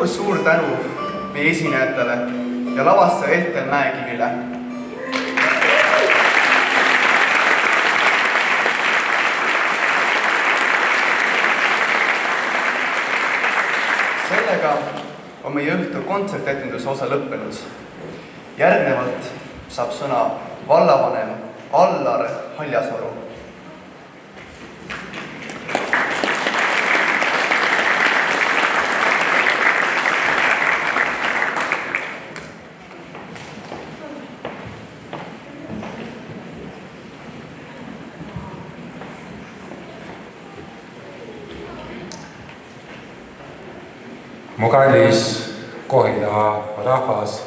suur tänu meie esinejatele ja lavastaja Ethel Mäekivile. Sellega on meie õhtu kontsertetenduse osa lõppenud. Järgnevalt saab sõna vallavanem Allar Haljasalu. Mu kallis Kohila rahvas,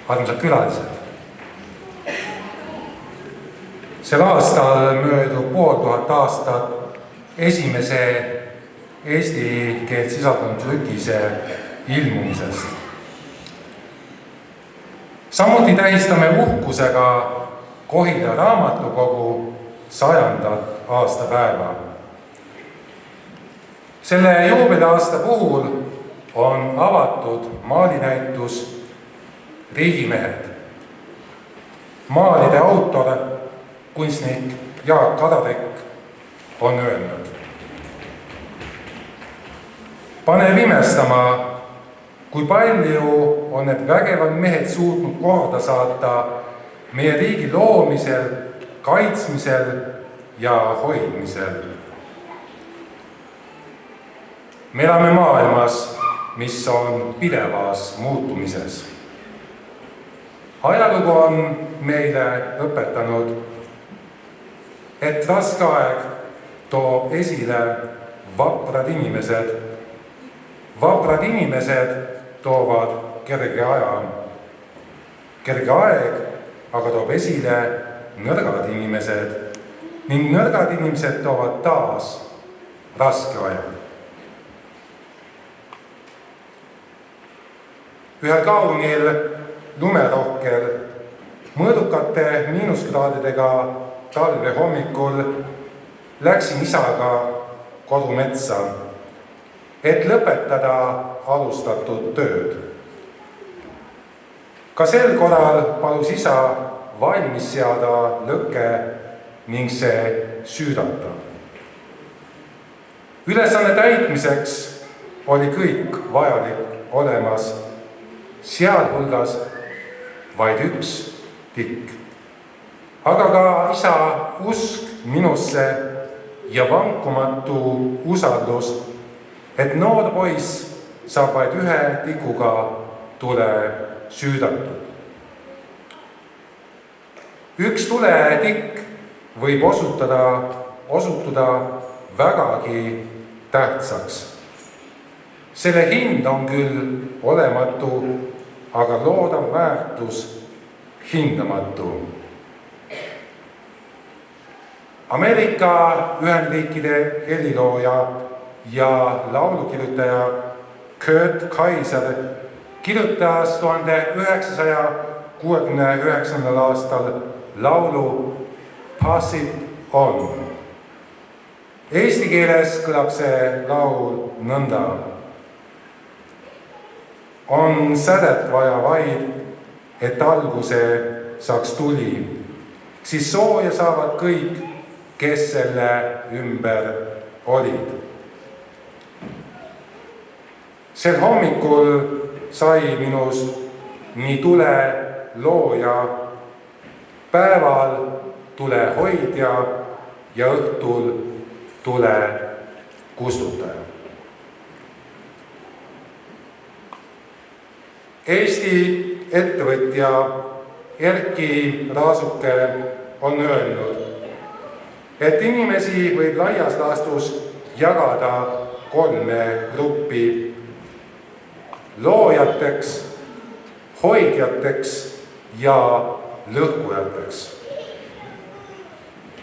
armsad külalised. Sel aastal möödub 500 aastat esimese eesti keelt sisaldanud trükise ilmumisest. Samuti tähistame uhkusega Kohila raamatukogu 100. aastapäeva. Selle juubeliaasta puhul on avatud maalinäitus Riigimehed. Maalide autor, kunstnik Jaak Kadatek on öelnud: panev imestama, kui palju on need vägevad mehed suutnud korda saata meie riigi loomisel, kaitsmisel ja hoidmisel. Me elame maailmas, mis on pidevas muutumises. Ajalugu on meile õpetanud, et raske aeg toob esile vaprad inimesed. Vaprad inimesed toovad kerge aja. Kerge aeg aga toob esile nõrgad inimesed ning nõrgad inimesed toovad taas raske aja. Ühel kaunil lumerohkel mõõdukate miinuskraadidega talve hommikul läksin isaga kodumetsa, et lõpetada alustatud tööd. Ka sel korral palus isa valmis seada lõkke ning see süüdata. Ülesanne täitmiseks oli kõik vajalik olemas, sealhulgas vaid üks tikk. Aga ka isa usk minusse ja vankumatu usaldus, et noor poiss saab vaid ühe tikuga tule süüdatud. Üks tuletikk võib osutuda vägagi tähtsaks. Selle hind on küll olematu, aga loodav väärtus hindamatu. Ameerika Ühendriikide helilooja ja laulukirjutaja Kurt Kaiser kirjutas 1969. aastal laulu Pass It On. Eesti keeles kõlab see laul nõnda. On sädet vaja vaid, et alguse saaks tuli, siis sooja saavad kõik, kes selle ümber olid. Sel hommikul sai minust nii tule looja, päeval tule hoidja ja õhtul tule kustutaja. Eesti ettevõtja Erki Raasuke on öelnud, et inimesi võib laias laastus jagada 3 gruppi: loojateks, hoidjateks ja lõhkujateks.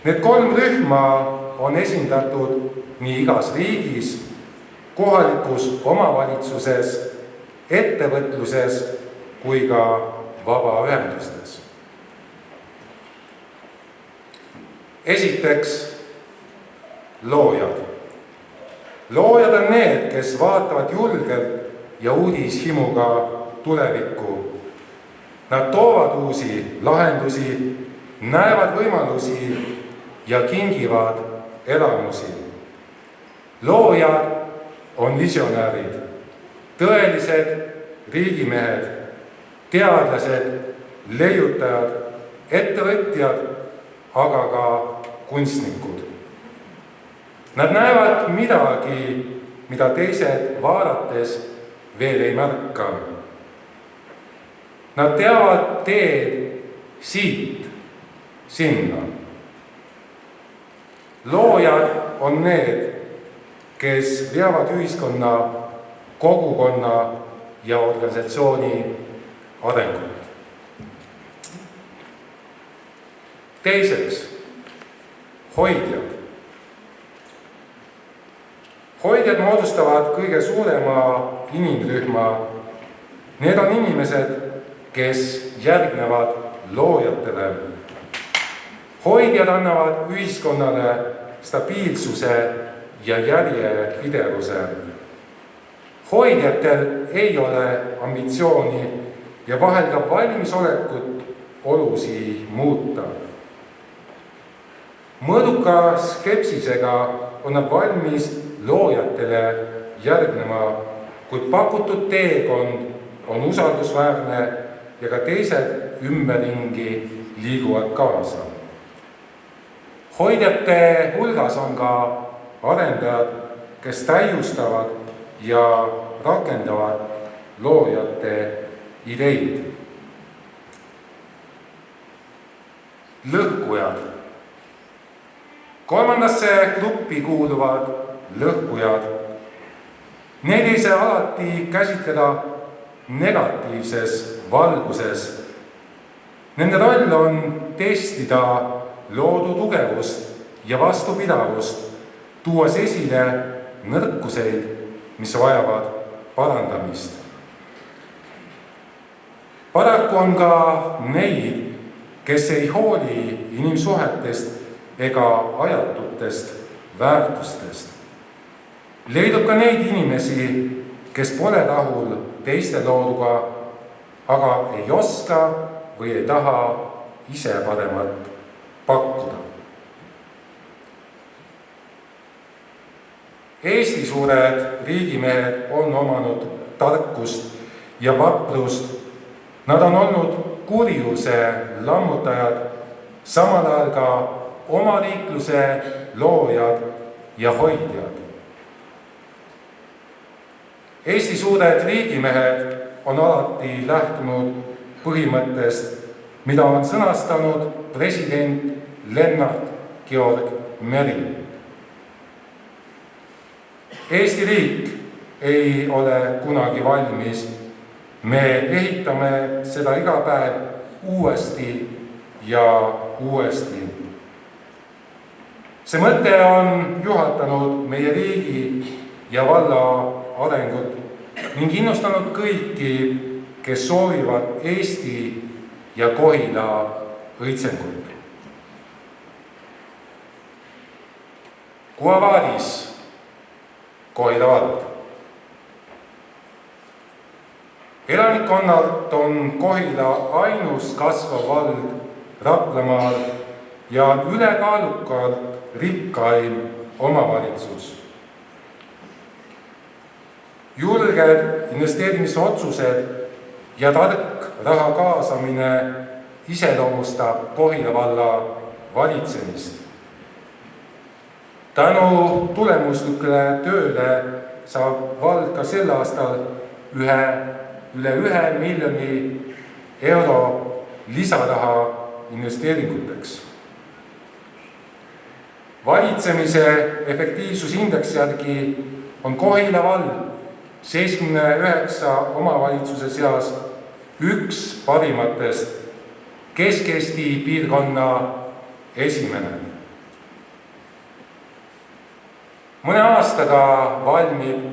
Need 3 rühma on esindatud nii igas riigis, kohalikus omavalitsuses, ettevõtluses kui ka vabaühendustes. Esiteks, loojad. Loojad on need, kes vaatavad julgelt ja uudishimuga tulevikku. Nad toovad uusi lahendusi, näevad võimalusi ja kingivad elamusi. Loojad on visionäärid, tõelised riigimehed, teadlased, leiutajad, ettevõtjad, aga ka kunstnikud. Nad näevad midagi, mida teised vaadates veel ei märka. Nad teavad teed siit sinna. Loojad on need, kes veavad ühiskonna, kogukonna ja organisatsiooni arengut. Teiseks, hoidjad. Hoidjad moodustavad kõige suurema inimrühma. Need on inimesed, kes järgnevad loojatele. Hoidjad annavad ühiskonnale stabiilsuse ja järjepidevuse. Hoidjatel ei ole ambitsiooni ja vahel ka valmisolekut olusi muuta. Mõõduka skepsisega on nad valmis loojatele järgnema, kuid pakutud teekond on usaldusväärne ja ka teised ümberringi liiguvad kaasa. Hoidjate hulgas on ka arendajad, kes täiustavad ja rakendavad loojate ideid. Lõhkujad. Kolmandasse gruppi kuuluvad lõhkujad. Neid ei saa alati käsitleda negatiivses valguses. Nende roll on testida loodu tugevust ja vastupidavust, tuues esile nõrkuseid, mis vajavad parandamist. Paraku on ka neid, kes ei hooli inimsuhetest ega ajatutest väärtustest. Leidub ka neid inimesi, kes pole rahul teiste looduga, aga ei oska või ei taha ise paremat pakkuda. Eesti suured riigimehed on omanud tarkust ja vaprust. Nad on olnud kurjuse lammutajad, samal ajal ka omariikluse loojad ja hoidjad. Eesti suured riigimehed on alati lähtunud põhimõttest, mida on sõnastanud president Lennart Georg Meri. Eesti riik ei ole kunagi valmis. Me ehitame seda iga päev uuesti ja uuesti. See mõte on juhatanud meie riigi ja valla arengut ning innustanud kõiki, kes soovivad Eesti ja Kohila õitsengut. Quo vadis, Kohila vald. Elanikkonnalt on Kohila ainus kasvav vald Raplamaal ja ülekaalukalt rikkaim omavalitsus. Julged investeerimisotsused ja tark raha kaasamine iseloomustab Kohila valla valitsemist. Tänu tulemuslikule tööle saab vald ka sel aastal üle 1 miljoni euro lisaraha investeeringuteks. Valitsemise efektiivsusindeksi järgi on Kohila vald 79 omavalitsuse seas üks parimatest, Kesk-Eesti piirkonna esimene. Mõne aastaga valmib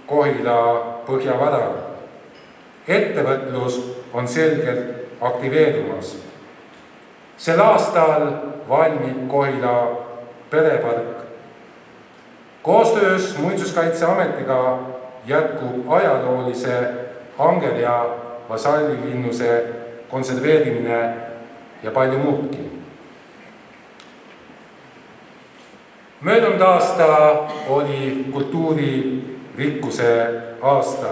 Kohila põhjavärava. Ettevõtlus on selgelt aktiveerumas. Sel aastal valmib Kohila perepark. Koostöös Muinsuskaitseametiga jätkub ajaloolise Angel ja vasallilinnuse konserveerimine ja palju muudki. Möödunud aasta oli kultuuririkkuse aasta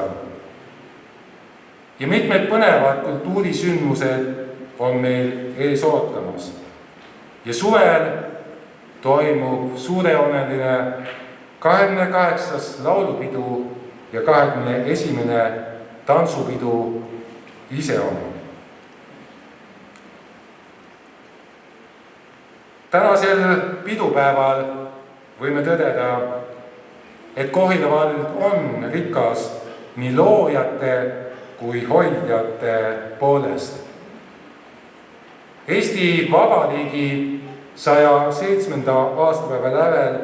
ja mitmed põnevad kultuurisündmused on meil ees ootamas. Ja suvel toimub suurejooneline 28. laulupidu ja 21. tantsupidu Iseonu. Tänasel pidupäeval võime tõdeda, et Kohila vald on rikas nii loojate kui hoidjate poolest. Eesti Vabariigi 107. aastapäeva lävel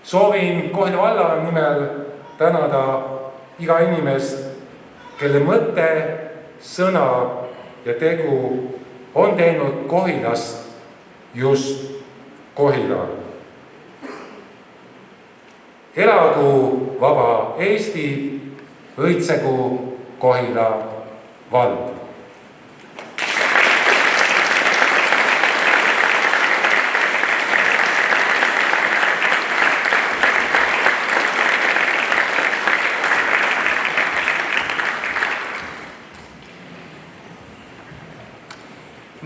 soovin Kohila valla nimel tänada iga inimest, kelle mõte, sõna ja tegu on teinud Kohilast just Kohila. Elagu vaba Eesti, õitsegu Kohila vald.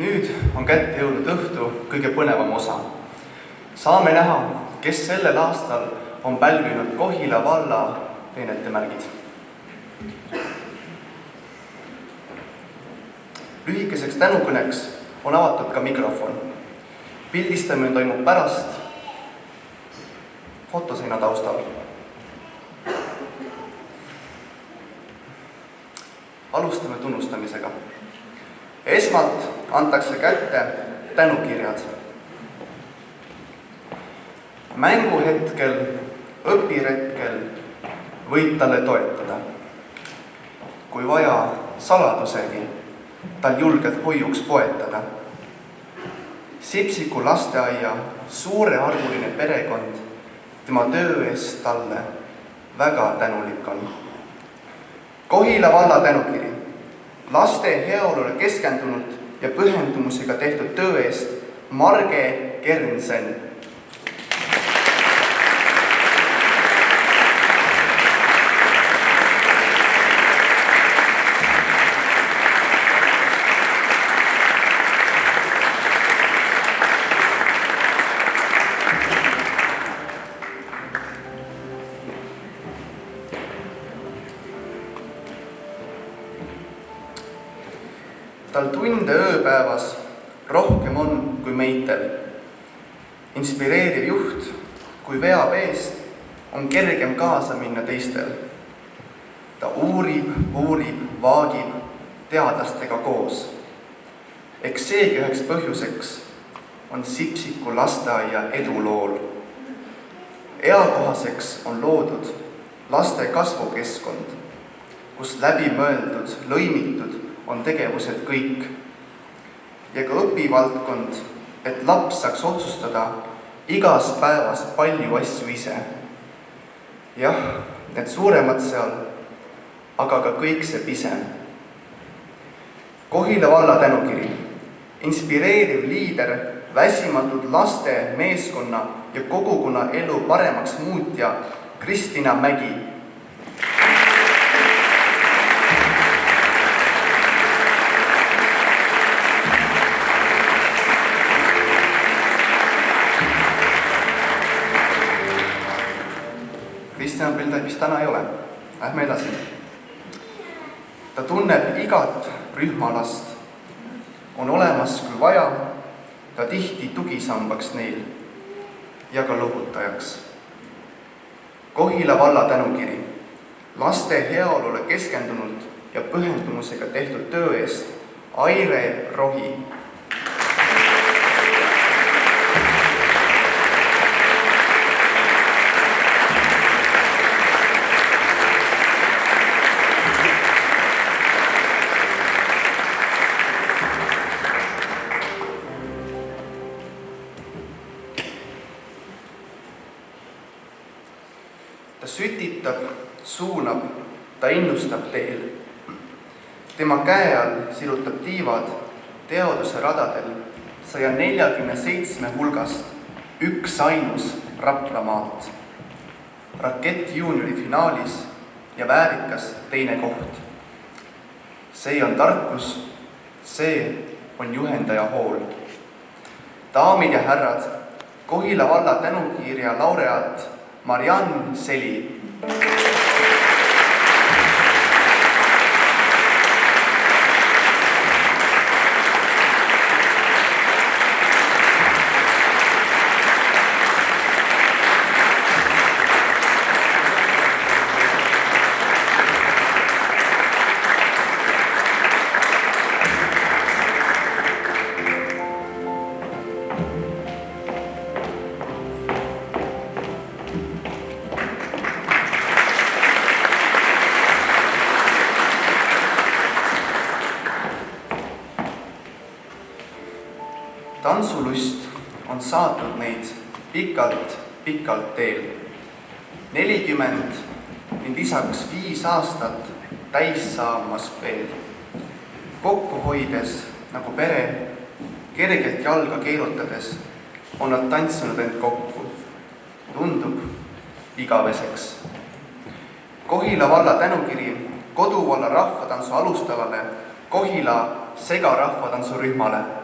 Nüüd on kätte jõudnud õhtu kõige põnevam osa. Saame näha, kes sellel aastal on pälvinud Kohila valla teenetemärgid. Lühikeseks tänukõneks on avatud ka mikrofon. Pildistamine toimub pärast fotoseina taustal. Alustame tunnustamisega. Esmalt antakse kätte tänukirjad. Mänguhetkel, õpiretkel võid talle toetada. Kui vaja saladusegi, tal julgelt hoiuks poetada. Sipsiku lasteaia suurearvuline perekond tema töö eest talle väga tänulik on. Kohila valla tänukiri. Laste heaolule keskendunud ja pühendumusega tehtud töö eest Marge Kernsen. Tal tunde ööpäevas rohkem on kui meitel. Inspireeriv juht, kui veab eest, on kergem kaasa minna teistel. Ta uurib, vaagib teadlastega koos. Eks seegi üheks põhjuseks on Sipsiku lasteaia edulool. Eakohaseks on loodud laste kasvukeskkond, kus läbimõeldud, lõimitud on tegevused kõik. Ja ka õpivaldkond, et laps saaks otsustada igas päevas palju asju ise. Jah, need suuremad seal, aga ka kõik see pisem. Kohila valla tänukiri. Inspireeriv liider, väsimatud laste, meeskonna ja kogukonna elu paremaks muutja Kristina Mägi. Kristjan pilda vist täna ei ole. Lähme edasi. Ta tunneb igat rühmalast. On olemas kui vaja, ta tihti tugisambaks neil ja ka lohutajaks. Kohila valla tänukiri. Laste heaolule keskendunult ja pühendumusega tehtud töö eest Aire Rohi. Ta sütitab suunab, ta innustab teel. Tema käe all sirutab tiivad teaduse radadel 147 hulgast üks ainus Raplamaalt. Rakett juuniori finaalis ja väärikas teine koht. See on tarkus, see on juhendaja hool. Daamid ja härrad, Kohila valla tänukirja laureaat Mariann Seli. Tantsulust on saatnud neid pikalt teel. 40 ning lisaks 5 aastat täis saamas veel. Kokku hoides nagu pere, kergelt jalga keerutades on nad tantsinud end kokku. Tundub igaveseks. Kohila valla tänukiri koduvalla rahvatantsu alustavale Kohila segarahvatantsurühmale.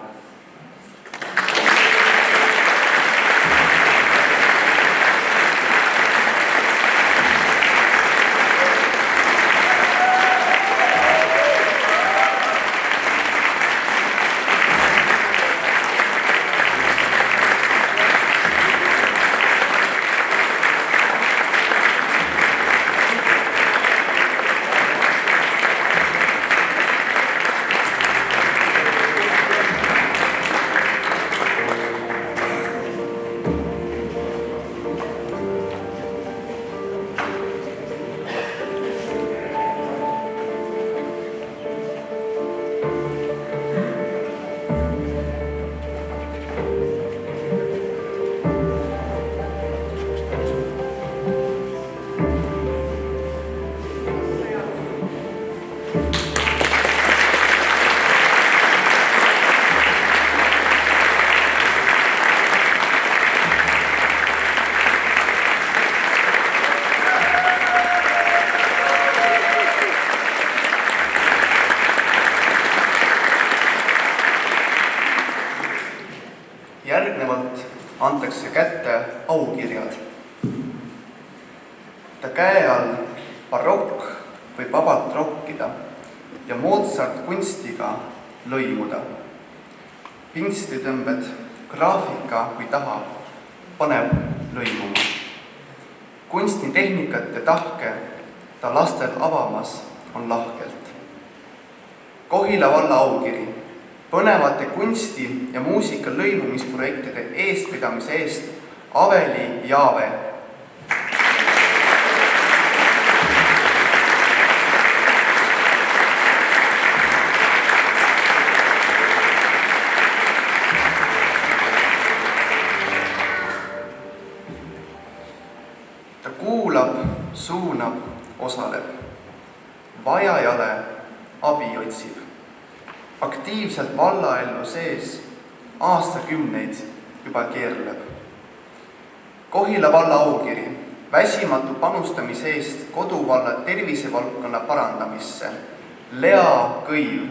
Järgnevalt antakse kätte aukirjad. Ta käe all barokk võib vabalt rokkida ja Mozart kunstiga lõimuda. Pinslitõmbed, graafika kui taha paneb lõimuma. Kunstitehnikat ja tahke ta lastel avamas on lahkelt. Kohila valla aukiri põnevate kunsti- ja muusika lõimumisprojektide eestpidamise eest Aveli Jaave. Ta kuulab, suunab, osaleb. Vajajale abi otsib. Aktiivselt vallaellu sees aastakümneid juba keerleb. Kohila valla aukiri väsimatu panustamise eest koduvalla tervisevaldkonna parandamisse Lea Kõiv.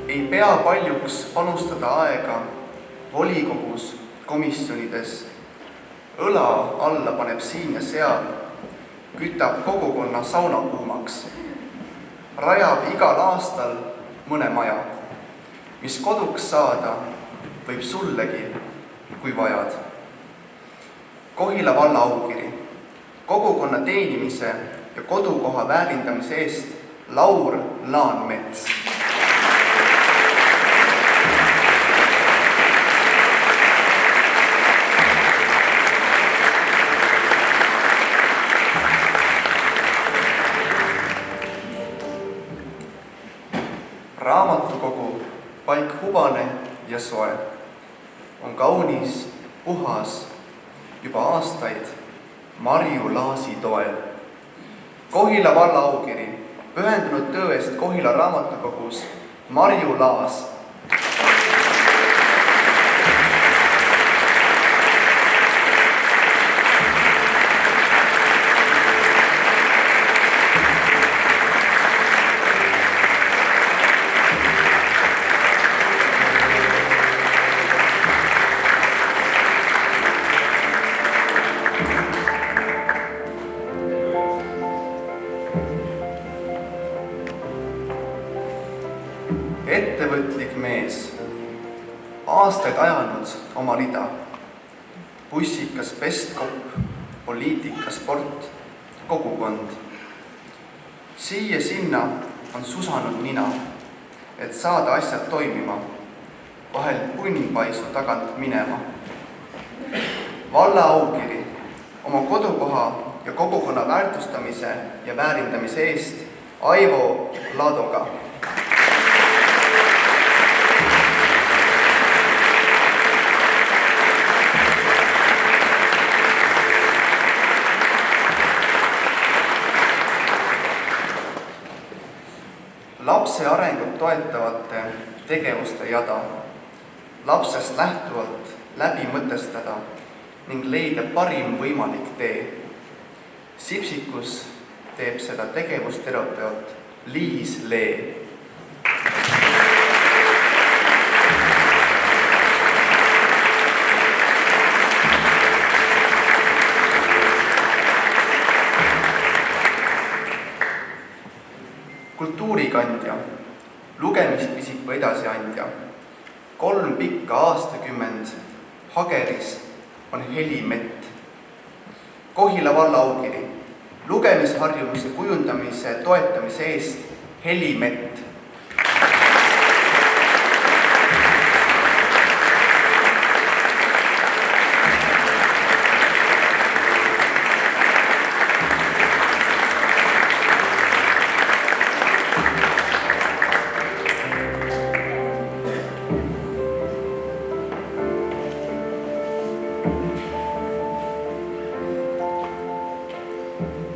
Ei pea paljuks panustada aega volikogus, komisjonides. Õla alla paneb siin ja seal, kütab kogukonna sauna kuumaks. Rajab igal aastal mõne maja, mis koduks saada võib sullegi, kui vajad. Kohila valla aukiri kogukonna teenimise ja kodukoha väärindamise eest Laur Laanmets. Raamatukogu, paik hubane ja soe, on kaunis, puhas, juba aastaid Marju Laasi toel. Kohila valla aukiri, pühendunud töö eest Kohila raamatukogus Marju Laas. Ettevõtlik mees, aastaid ajanud oma rida, bussikas pestkopp, poliitika, sport, kogukond. Siia-sinna on susanud nina, et saada asjad toimima, vahel punnpaisu tagant minema. Valla aukiri oma kodukoha ja kogukonna väärtustamise ja väärindamise eest Aivo Ladoga. Lapse arengut toetavate tegevuste jada, lapsest lähtuvalt läbi mõtestada ning leida parim võimalik tee. Sipsikus teeb seda tegevusterapeut Liis Lee. Kultuurikandja, lugemispisiku edasiandja, 3 pikka aastakümmend Hageris on Heli Mett. Kohila valla aukiri, lugemisharjumuse kujundamise toetamise eest Heli Mett.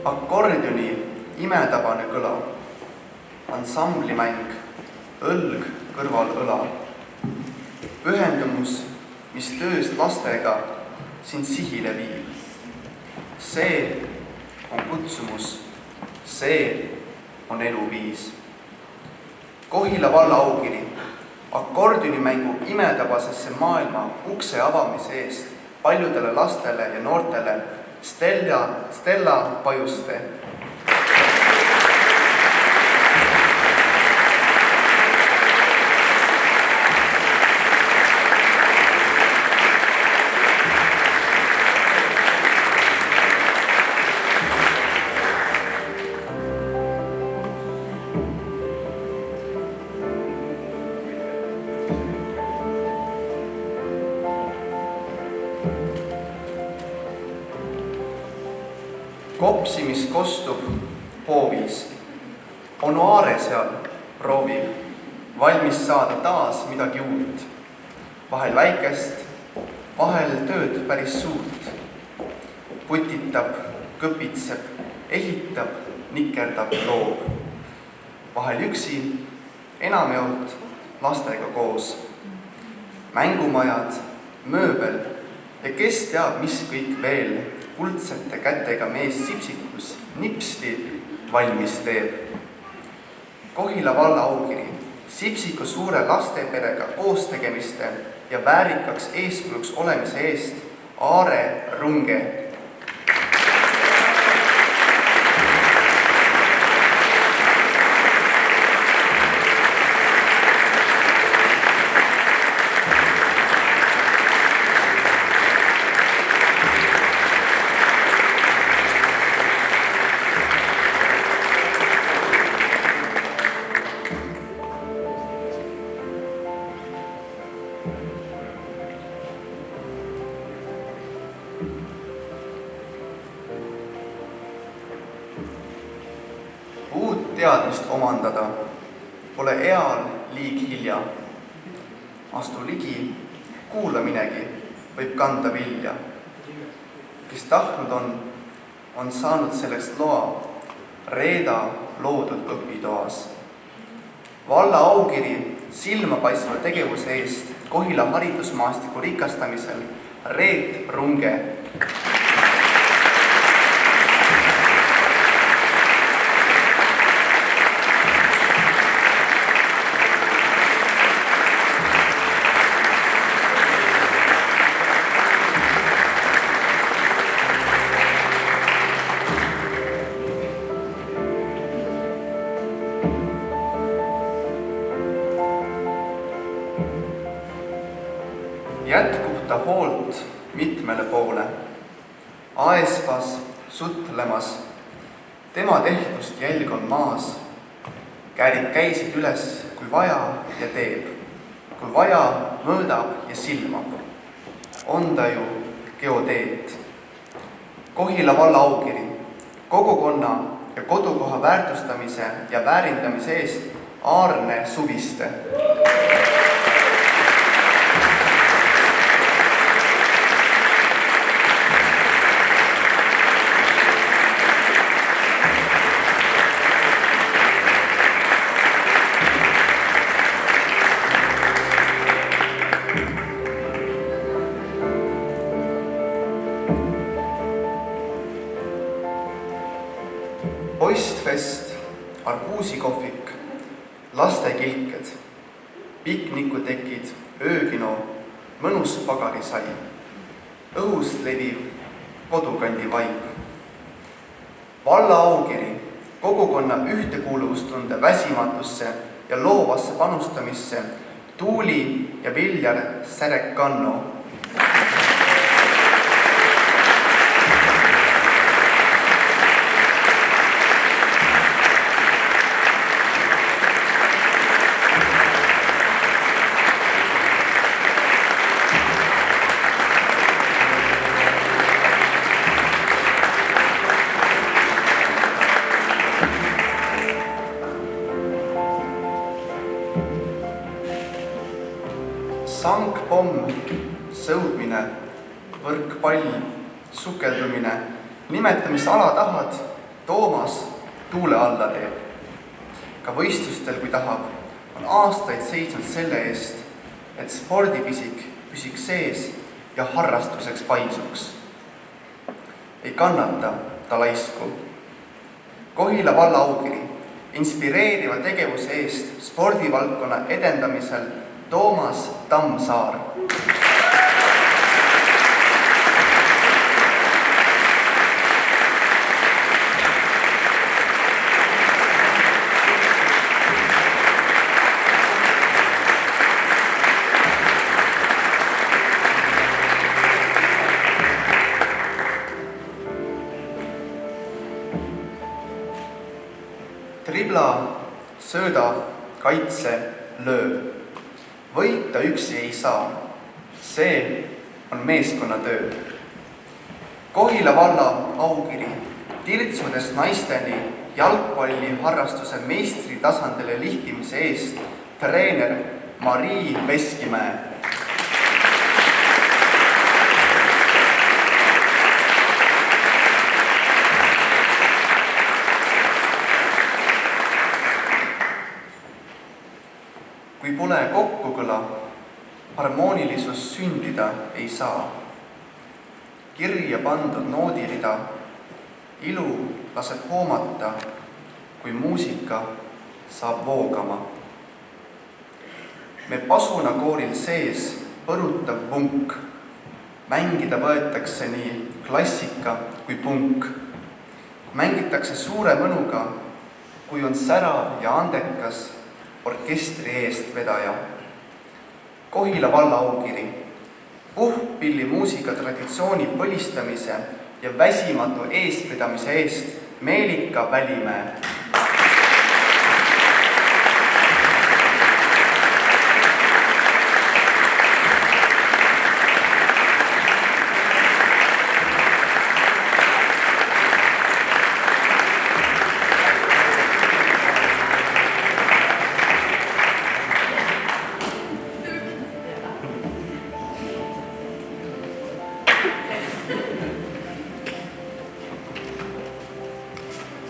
Akordioni imetabane kõla, ansamblimäng, õlg kõrval õla, pühendumus, mis tööst lastega sind sihile viib. See on kutsumus, see on eluviis. Kohila valla aukiri, akordioni imetabasesse maailma ukse avamise eest paljudele lastele ja noortele Stella Pajuste. Kopsi, mis kostub hoovis, on aare seal proovib, valmis saada taas midagi uut. Vahel väikest, vahel tööd päris suurt. Putitab, kõpitseb, ehitab, nikerdab, loob. Vahel üksi, enamjaolt lastega koos. Mängumajad, mööbel ja kes teab, mis kõik veel kuldsete kätega mees Sipsikus nipsti valmis teeb. Kohila valla aukiri, Sipsiku suure lasteperega koostegemiste ja väärikaks eeskujuks olemise eest Aare Runge. teadmist omandada, pole eal liig hilja. Astu ligi, kuula minegi, võib kanda vilja. Kes tahtnud on saanud selleks loa Reeda loodud õpitoas. Valla aukiri silmapaistva tegevuse eest Kohila haridusmaastiku rikastamisel Reet Runge. Jätkub ta hoolt mitmele poole, aespas, sutlemas, tema tehtust jälg on maas, käärib käisid üles, kui vaja ja teeb, kui vaja mõõdab ja silmab, on ta ju geodeet. Kohila valla aukiri, kogukonna ja kodukoha väärtustamise ja väärindamise eest Aarne Suviste. Postfest, arbuusikohvik, lastekilked, piknikutekid, öökino, mõnus pagarisai, õhust leviv kodukandi vaib. Valla aukiri, kogukonna ühtekuuluvustunde väsimatusse ja loovasse panustamisse Tuuli ja Viljar Särek-Kanno. Sangpomm, sõudmine, võrkpall, sukeldumine, nimetamisala tahad, Toomas tuule alla teeb. Ka võistlustel, kui tahab, on aastaid seisnud selle eest, et spordipisik püsiks sees ja harrastuseks paisuks. Ei kannata ta laisku. Kohila valla aukiri, inspireeriva tegevuse eest spordivaldkonna edendamisel Toomas Tammsaar. Tribla, sööda, kaitse, löö. Võita üksi ei saa, see on meeskonnatöö. Kohila valla aukiri, tirtsudest naisteni jalgpalli harrastuse meistri tasandile lihtimise eest treener Marii Veskimäe. Kui pole kokkukõla, harmoonilisus sündida ei saa. Kirja pandud noodirida, ilu laseb hoomata, kui muusika saab voogama. Me pasunakooril sees põrutav vunk, mängida võetakse nii klassika kui punk. Mängitakse suure mõnuga, kui on särav ja andekas orkestri eest vedaja. Kohila valla aukiri, puhkpilli muusika traditsiooni põlistamise ja väsimatu eestvedamise eest Meelika Välimäe.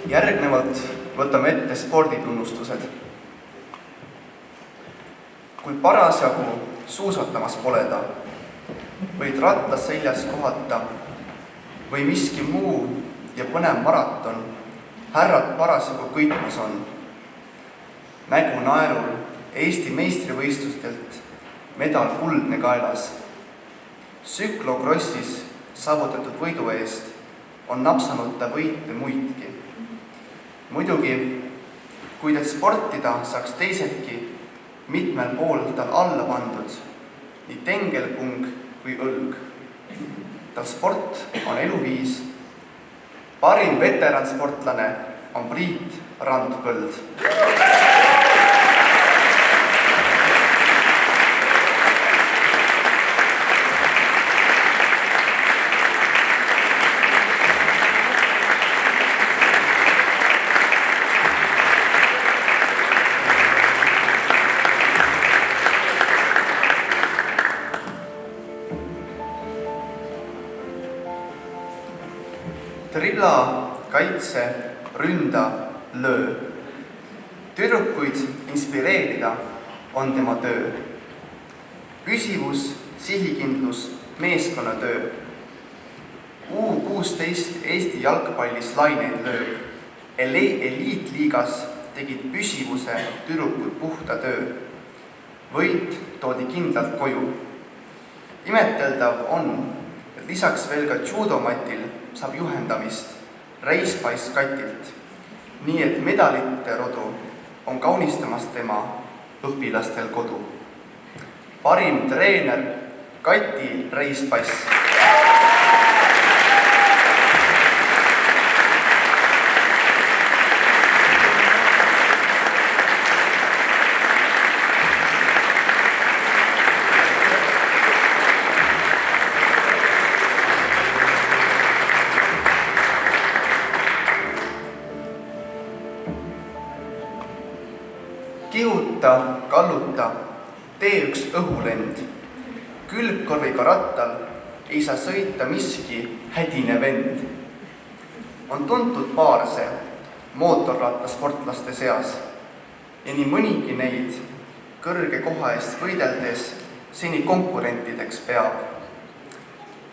Järgnevalt võtame ette sporditunnustused. Kui parasjagu suusatamas poleda, võid rattas seljas kohata või miski muu ja põnev maraton härrad parasjagu kõitmas on. Nägu naerul Eesti meistrivõistlustelt medal kuldne kaelas. Süklokrossis saavutatud võidu eest on napsanud ta võite muidki. Muidugi, kui teed sportida saaks teisedki, mitmel pool tal alla pandud, nii tengelpung kui õlg. Tal sport on eluviis. Parim veteransportlane on Priit Randpõld. Trilla, kaitse, ründa, löö. Tüdrukuid inspireerida on tema töö. Püsivus, sihikindlus, meeskonnatöö. U16 Eesti jalgpallis laineid lööb. Eliitliigas tegid püsivuse tüdrukud puhta töö. Võit toodi kindlalt koju. Imeteldav on, et lisaks veel ka judomatil saab juhendamist Reispais Katilt, nii et medalite rodu on kaunistamas tema õpilastel kodu. Parim treener Kati Reispais. Kihuta, kalluta, tee üks õhulend. Külgkorviga rattal ei saa sõita miski hädine vend. On tuntud paar see mootorrattasportlaste seas ja nii mõnigi neid kõrge koha eest võideldes seni konkurentideks peab.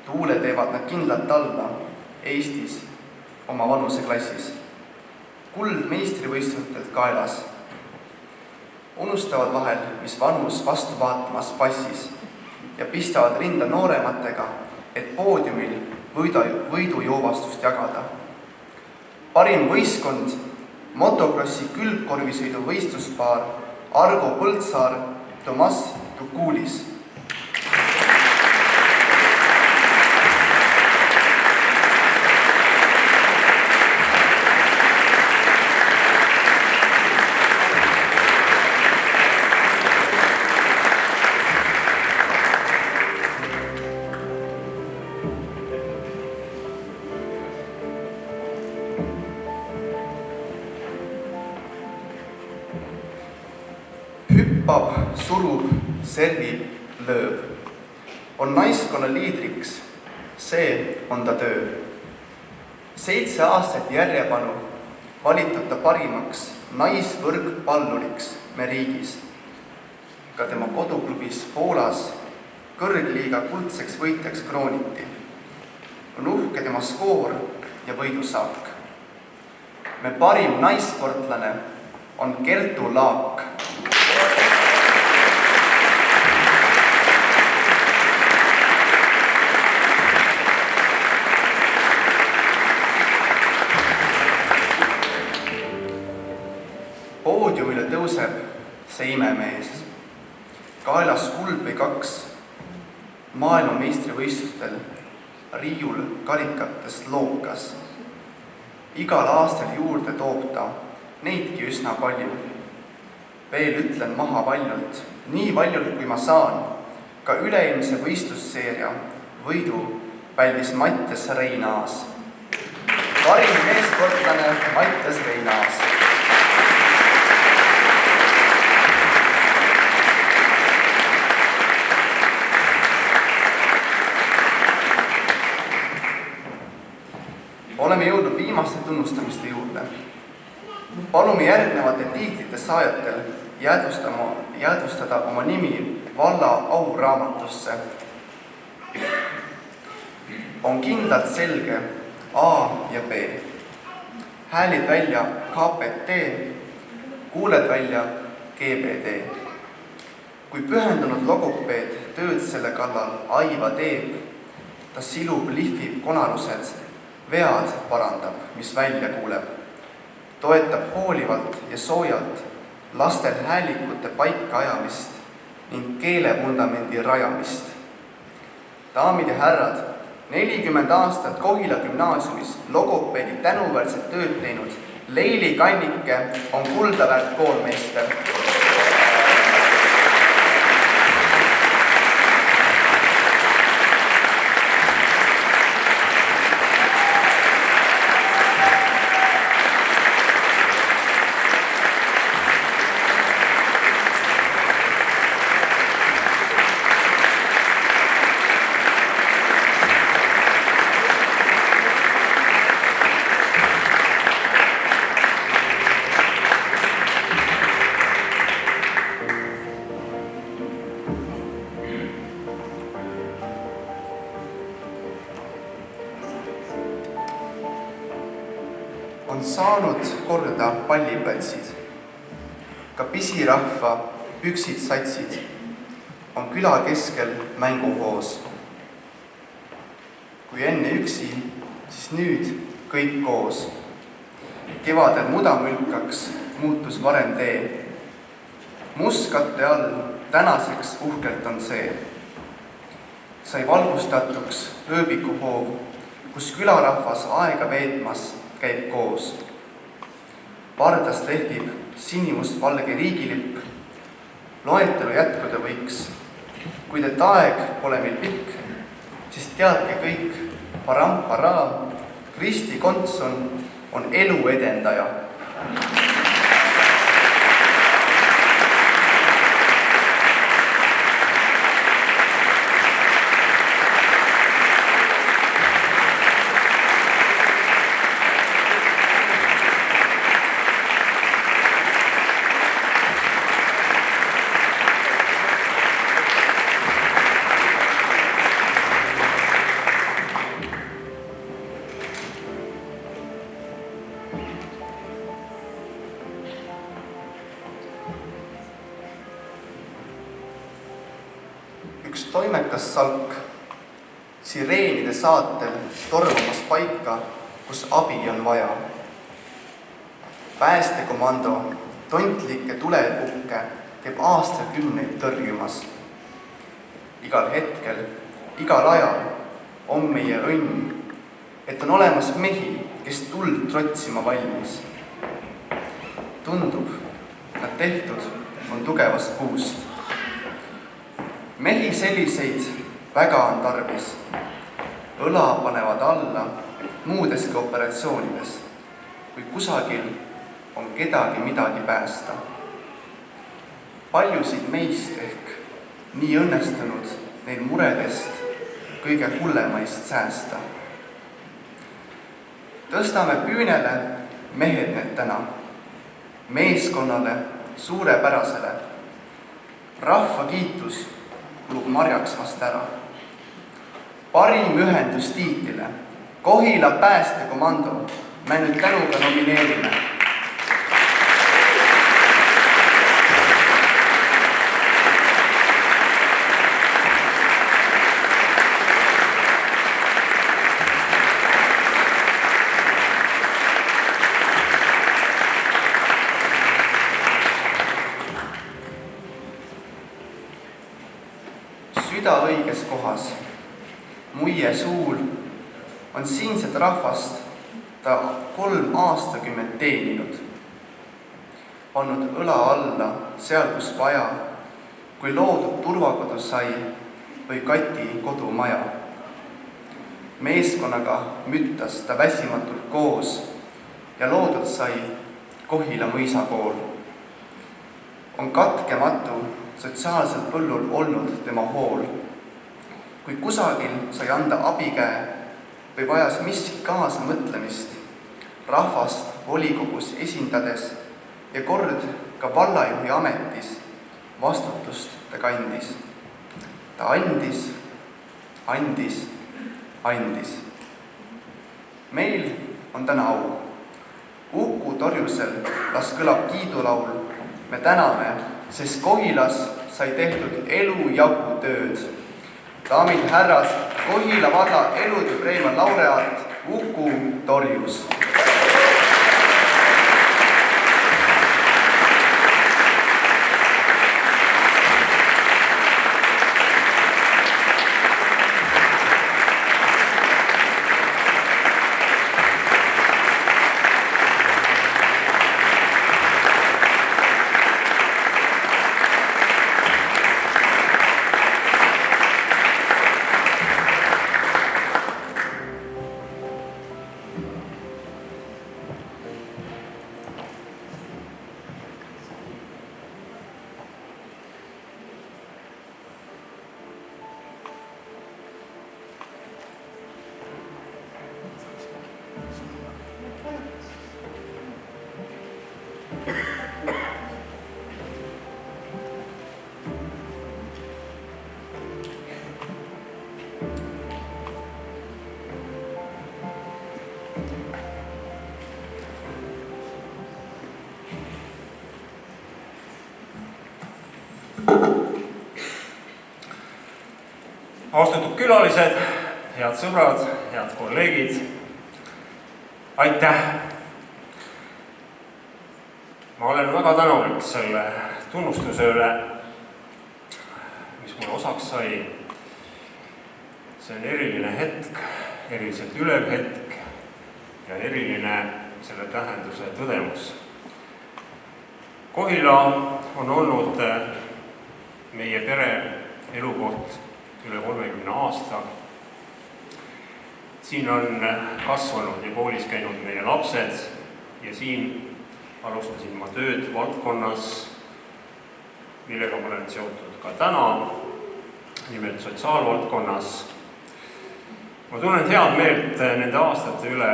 Tuule teevad nad kindlalt alla Eestis oma vanuseklassis. Kuld meistrivõistlustelt kaelas. Unustavad vahel, mis vanus vastu vaatamas passis ja pistavad rinda noorematega, et poodiumil võidujoovastust jagada. Parim võistkond, motokrossi külgkorvisõidu võistluspaar Argo Põldsaar, Tomas Tukulis. Hüppab, surub, servib, lööb. On naiskonna liidriks, see on ta töö. 7 aastat järjepanu valitud ta parimaks naisvõrkpalluriks me riigis. Ka tema koduklubis Poolas kõrgliiga kuldseks võitjaks krooniti. On uhke tema skoor ja võidusaak. Me parim naissportlane on Kertu Laak. Poodiumile tõuseb see imemees. Kaelas kuld või 2 maailmameistrivõistlustel riiul karikatest lookas. Igal aastal juurde toob ta neidki üsna palju. Veel ütlen maha valjult, nii valjult kui ma saan, ka üleilmse võistlusseeria võidu pälvis Mattias Reinaas. Parim meessportlane Mattias Reinaas. Oleme jõudnud viimaste tunnustamiste juurde. Palume järgnevate tiitlite saajatel jäädvustada oma nimi valla auraamatusse. On kindlalt selge A ja B. Häälid välja KPT, kuuled välja GBD. Kui pühendunud logopeed tööd selle kallal aiva teeb, ta silub, lihvib konarused, vead parandab, mis välja kuuleb, toetab hoolivalt ja soojalt lastel häälikute paika ajamist ning keelevundamendi rajamist. Daamid ja härrad, 40 aastat Kohila gümnaasiumis logopeedi tänuväärset tööd teinud Leili Kannike on kuldaväärt koolmeister. On saanud korda palliplatsid, ka pisirahva püksid satsid on küla keskel mänguhoos. Kui enne üksi, siis nüüd kõik koos. Kevadel mudamülkaks muutus varem tee. Mustkatte all tänaseks uhkelt on see. Sai valgustatuks ööbikuhoov, kus külarahvas aega veetmas käib koos. Pardast lehvib sinimustvalge riigilipp. Loetelu jätkuda võiks. Kuid et aeg pole meil pikk, siis teadke kõik, paramparaa, Kristi Kontson on elu edendaja. Üks toimekas salk sireenide saatel tormamas paika, kus abi on vaja. Päästekomando tontlikke tulepukke teeb aastakümneid tõrjumas. Igal hetkel, igal ajal on meie õnn, et on olemas mehi, kes tuld trotsima valmis. Tundub, nad tehtud on tugevast puust. Mehi selliseid väga on tarvis. Õla panevad alla muudeski operatsioonides, kui kusagil on kedagi midagi päästa. Paljusid meist ehk nii õnnestunud neid muredest kõige hullemaist säästa. Tõstame püünele mehed need täna, meeskonnale suurepärasele. Rahva kiitus kulub marjaks vast ära. Parim ühendus tiitlile, Kohila päästekomando, me nüüd tänuga nomineerime. Süda õiges kohas, muie suul on siinset rahvast ta 3 aastakümmet teeninud. Pannud õla alla seal, kus vaja, kui loodud turvakodu sai või Kati kodumaja. Meeskonnaga müttas ta väsimatult koos ja loodud sai Kohila mõisakool. On katkematu sotsiaalsel põllul olnud tema hool. Kui kusagil sai anda abikäe või vajas miski kaasa mõtlemist, rahvast volikogus esindades ja kord ka vallajuhi ametis vastutust ta kandis. Ta andis, andis, andis. Meil on täna au. Uku Torjusel las kõlab kiidulaul. Me täname, sest Kohilas sai tehtud elujagu tööd. Daamid härrad, Kohila valla elutööpreemia laureaat Uku Torjus. Austatud külalised, head sõbrad, head kolleegid, aitäh! Ma olen väga tänulik selle tunnustuse üle, mis mulle osaks sai. See on eriline hetk, eriliselt ülev hetk ja eriline selle tähenduse tõdemus. Kohila on olnud meie pere elukoht üle 30 aasta. Siin on kasvanud ja koolis käinud meie lapsed ja siin alustasin ma tööd valdkonnas, millega ma olen seotud ka täna, nimelt sotsiaalvaldkonnas. Ma tunnen head meelt nende aastate üle,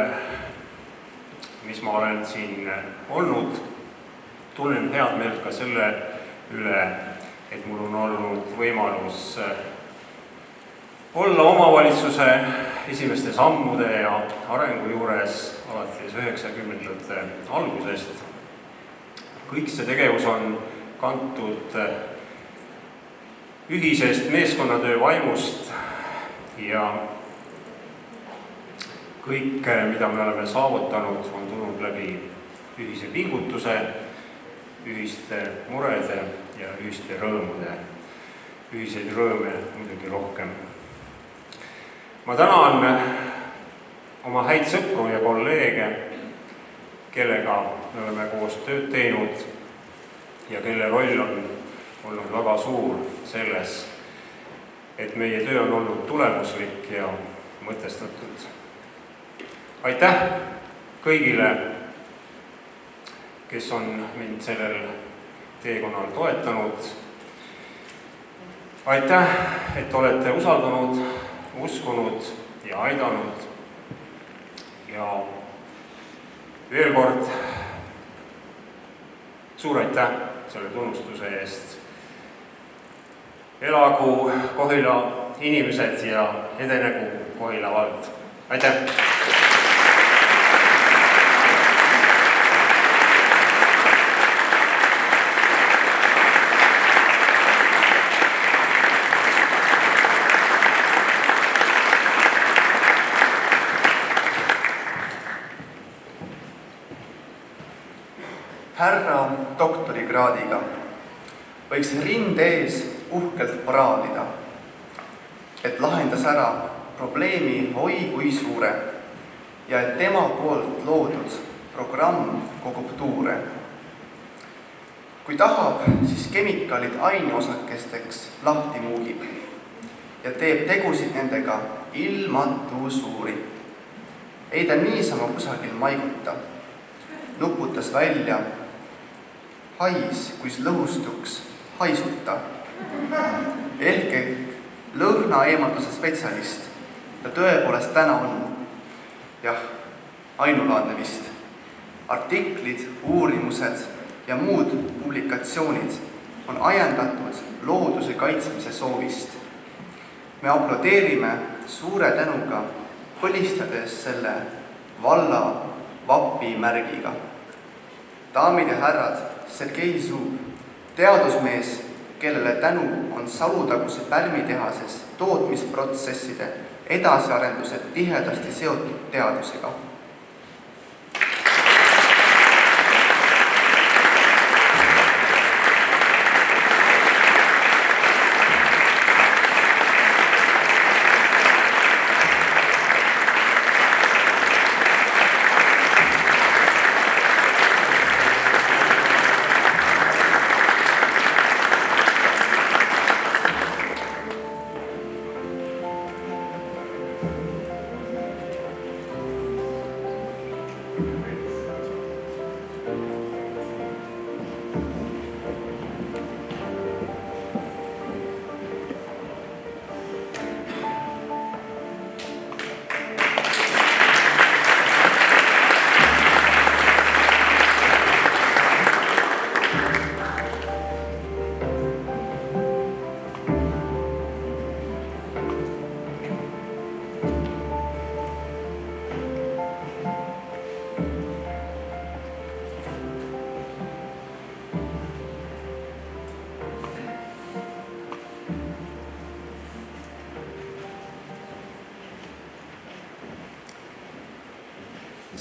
mis ma olen siin olnud. Tunnen head meelt ka selle üle, et mul on olnud võimalus olla omavalitsuse esimeste sammude ja arengu juures alates 90ndate algusest. Kõik see tegevus on kantud ühisest meeskonnatöö vaimust ja kõik, mida me oleme saavutanud, on tulnud läbi ühise pingutuse, ühiste murede ja ühiste rõõmude. Ühiseid rõõme muidugi rohkem. Ma tänan oma häid sõpru ja kolleege, kellega me oleme koos tööd teinud ja kelle roll on olnud väga suur selles, et meie töö on olnud tulemuslik ja mõtestatud. Aitäh kõigile, kes on mind sellel teekonnal toetanud. Aitäh, et olete usaldanud, uskunud ja aidanud. Ja veel kord suur aitäh selle tunnustuse eest. Elagu Kohila inimesed ja edenegu Kohila vald. Aitäh! Härra doktorikraadiga võiks rinde ees uhkelt paraadida, et lahendas ära probleemi oi kui suure ja et tema poolt loodud programm kogub tuure. Kui tahab, siis kemikaalid aineosakesteks lahti muugib ja teeb tegusid nendega ilmatu suuri. Ei ta niisama kusagil maiguta, nuputas välja hais, kuis lõhustuks haisuta. Ehk lõhna eemalduse spetsialist ta tõepoolest täna on. Jah, ainulaadne vist. artiklid, uurimused ja muud publikatsioonid on ajendatud looduse kaitsmise soovist. Me aplodeerime suure tänuga, põlistades selle valla vapimärgiga. Daamid ja härrad, Sergei Zub, teadusmees, kellele tänu on Salutaguse pärmitehases tootmisprotsesside edasiarendused tihedasti seotud teadusega.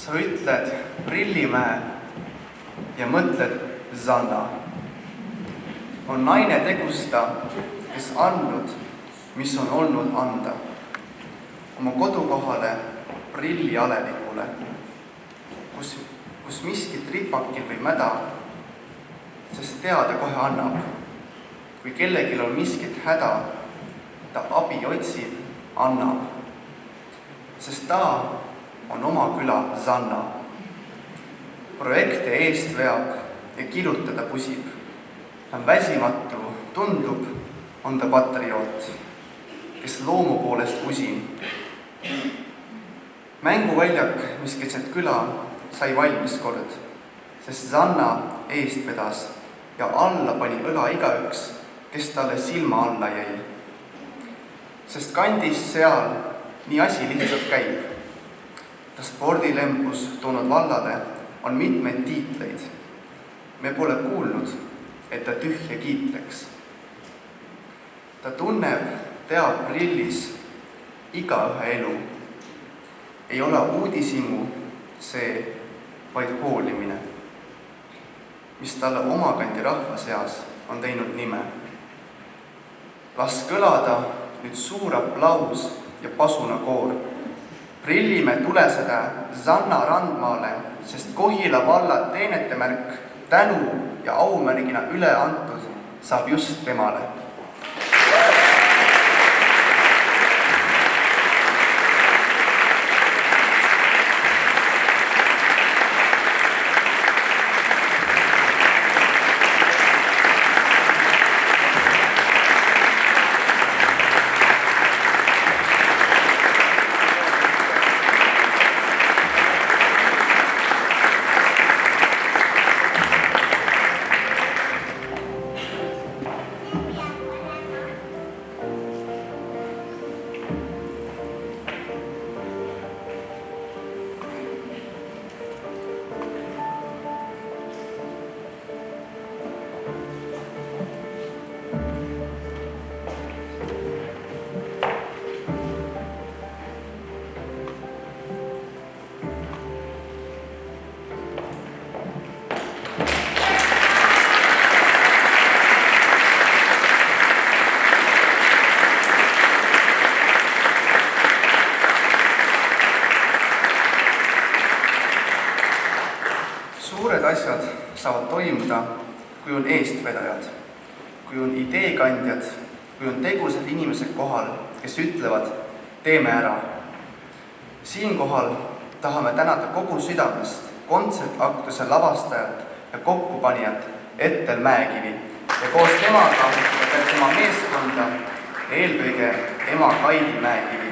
Sa ütled Prillimäe ja mõtled Zanna. On naine tegusta, kes andnud, mis on olnud anda. Oma kodukohale Prilli alevikule, kus miskit ripakil või mäda, sest teada kohe annab. Kui kellegil on miskit häda, ta abi otsib, annab. Sest ta on oma küla Zanna. Projekte eest veab ja kirjutada pusib. Ta on väsimatu, tundub, on ta patrioot, kes loomu poolest usin. Mänguväljak, mis keset küla, sai valmis kord, sest Zanna eest vedas ja alla pani õla igaüks, kes talle silma alla jäi. Sest kandis seal nii asi lihtsalt käib. Ta spordilembus toonud vallale on mitmeid tiitleid. Me pole kuulnud, et ta tühja kiitleks. Ta tunneb, teab Prillis igaühe elu. Ei ole uudishimu see, vaid hoolimine, mis talle omakandi rahva seas on teinud nime. Las kõlada nüüd suur aplaus ja pasunakoor. Prillimäe tulesäde Zanna randmaale, sest Kohila valla teenetemärk tänu ja aumärgina üle antud saab just temale. Suured asjad saavad toimuda, kui on eestvedajad, kui on ideekandjad, kui on tegusad inimesed kohal, kes ütlevad, teeme ära. Siinkohal tahame tänada kogu südamest kontsertaktuse lavastajat ja kokkupanijat Ettel Mäekivi ja koos temaga ja tema meeskonda eelkõige ema Kaili Mäekivi.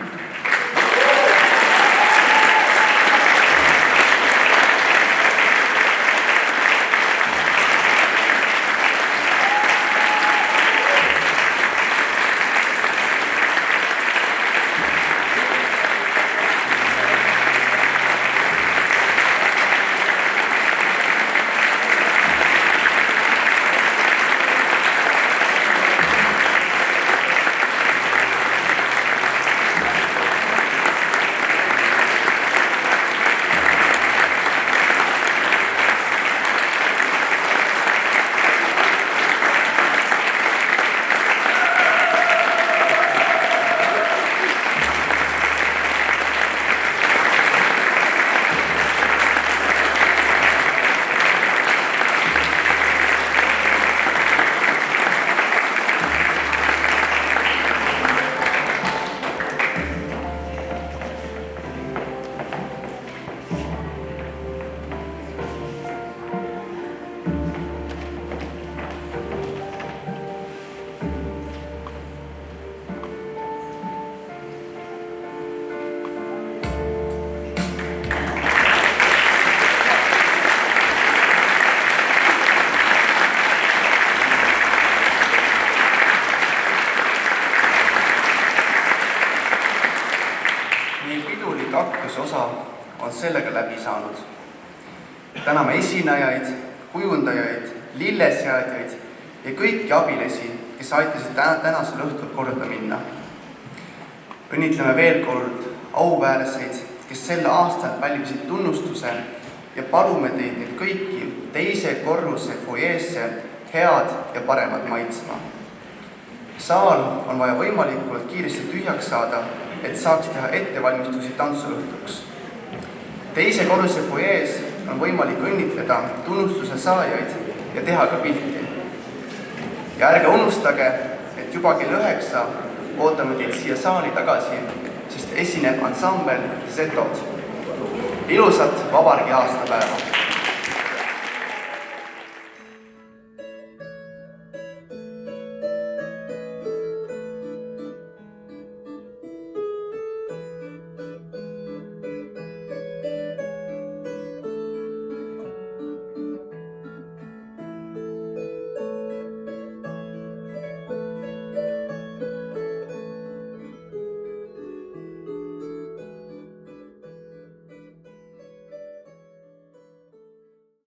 täname esinejaid, kujundajaid, lilleseadjaid ja kõiki abilisi, kes aitasid tänasel õhtul korda minna. Õnnitleme veel kord auväärseid, kes sel aastal pälvisid tunnustuse ja palume teid nüüd kõiki teise korruse fuajeesse head ja paremat maitsma. Saal on vaja võimalikult kiiresti tühjaks saada, et saaks teha ettevalmistusi tantsuõhtuks. Teise korruse fuajees on võimalik õnnitleda tunnustuse saajaid ja teha ka pilti. Ja ärge unustage, et juba kell 9 ootame teid siia saali tagasi, sest esineb ansambel Zetod. Ilusat vabariigi aastapäeva!